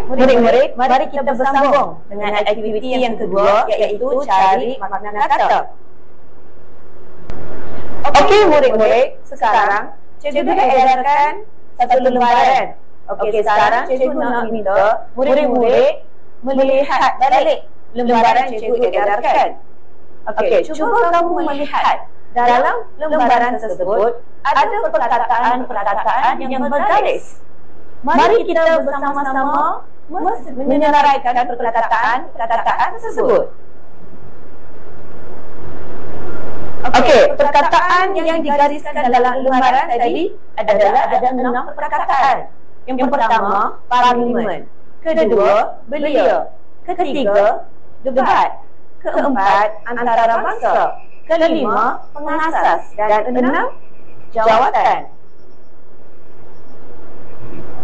murid-murid, mari kita bersambung dengan aktiviti yang kedua, iaitu cari makna kata. Okey murid-murid, sekarang cikgu edarkan satu lembaran. Okey, sekarang cikgu nak minta murid-murid melihat balik lembaran cikgu edarkan. Okey, cuba kamu melihat dalam lembaran tersebut ada perkataan-perkataan yang bergaris. Mari kita bersama-sama menyelesaikan perkataan-perkataan tersebut. Okey, perkataan yang digariskan dalam lembaran tadi adalah ada 6 perkataan. Yang pertama, parlimen. Kedua, belia. Ketiga, debat. Keempat, antarabangsa. Kelima, pengasas. Dan 6, jawatan.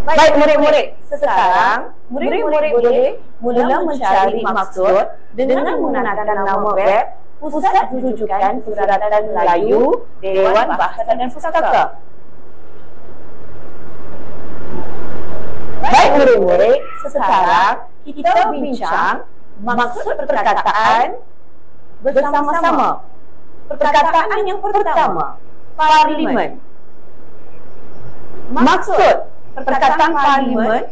Baik murid-murid, sekarang murid-murid boleh mula mencari maksud dengan menggunakan nama web Pusat Rujukan Suratan Melayu Dewan Bahasa dan Pustaka. Baik murid-murid, sekarang kita bincang maksud perkataan bersama-sama. Perkataan yang pertama, parlimen. Maksud perkataan parlimen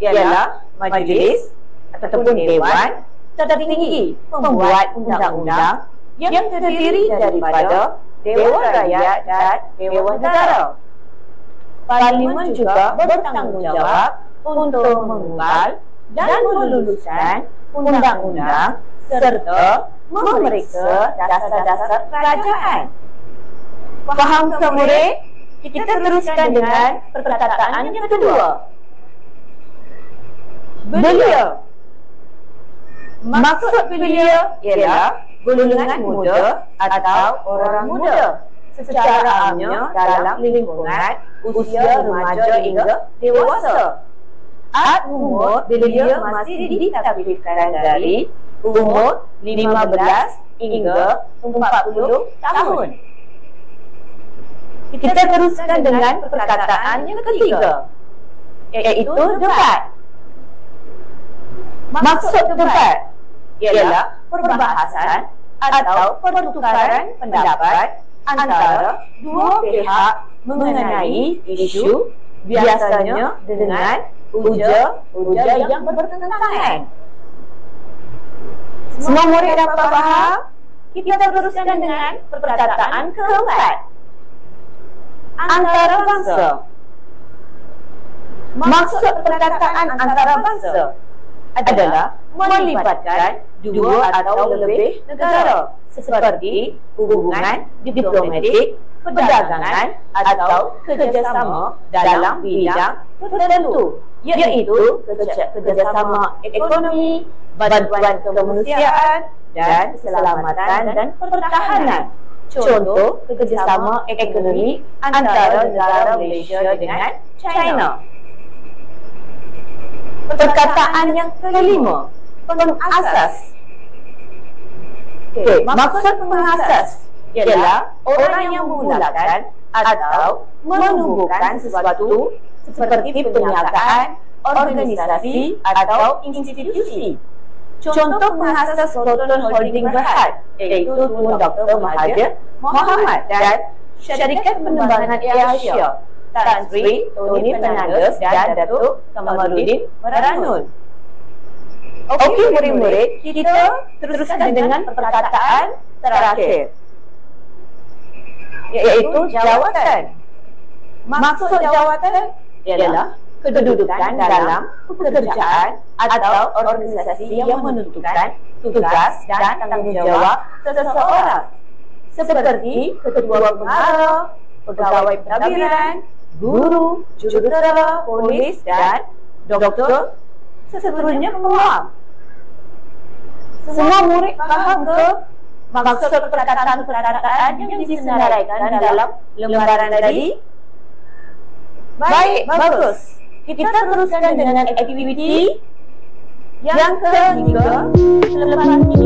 ialah majlis ataupun dewan tertinggi pembuat undang-undang yang terdiri daripada Dewan Rakyat dan Dewan Negara. Parlimen juga bertanggungjawab untuk mengubah dan meluluskan undang-undang serta memeriksa dasar-dasar kerajaan. Faham ke murid? Kita teruskan dengan perkataan yang kedua. Belia. Maksud belia ialah golongan muda atau orang muda. Secara amnya dalam lingkungan usia remaja hingga dewasa. Umur belia masih ditakdirkan dari umur 15 hingga 40 tahun. Kita teruskan dengan perkataan yang ketiga, iaitu debat. Maksud debat ialah perbahasan atau pertukaran pendapat antara dua pihak mengenai isu, biasanya dengan ujar yang bertentangan. Semua murid dapat faham? Kita teruskan dengan perkataan keempat, antarabangsa. Maksud perkataan antarabangsa adalah melibatkan dua atau lebih negara seperti hubungan diplomatik, perdagangan atau kerjasama dalam bidang tertentu, iaitu kerjasama ekonomi, bantuan kemanusiaan dan keselamatan dan pertahanan. Contoh kerjasama ekonomi antara negara Malaysia dengan China. Perkataan yang kelima, pengasas. Maksud pengasas ialah orang yang memulakan atau menumbuhkan sesuatu seperti perniagaan, organisasi atau institusi. Contoh pengasas Total Holding Berhad iaitu Tun Dr. Mahathir Mohamad dan Syarikat Penerbangan Asia Tan Sri Tony Fernandes dan Datuk Kamaluddin Maranun. Okey murid-murid, kita teruskan dengan perkataan terakhir, iaitu jawatan. Maksud jawatan ialah kedudukan dalam pekerjaan atau organisasi yang menentukan tugas dan tanggungjawab seseorang, seperti ketua pengarah, pegawai pentadbiran, guru, jurutera, polis dan doktor, seterusnya penguam. Semua murid faham ke maksud perkataan-perkataan yang disenaraikan dalam lembaran tadi? Baik, bagus. Kita teruskan dengan aktiviti yang ketiga selepas ini.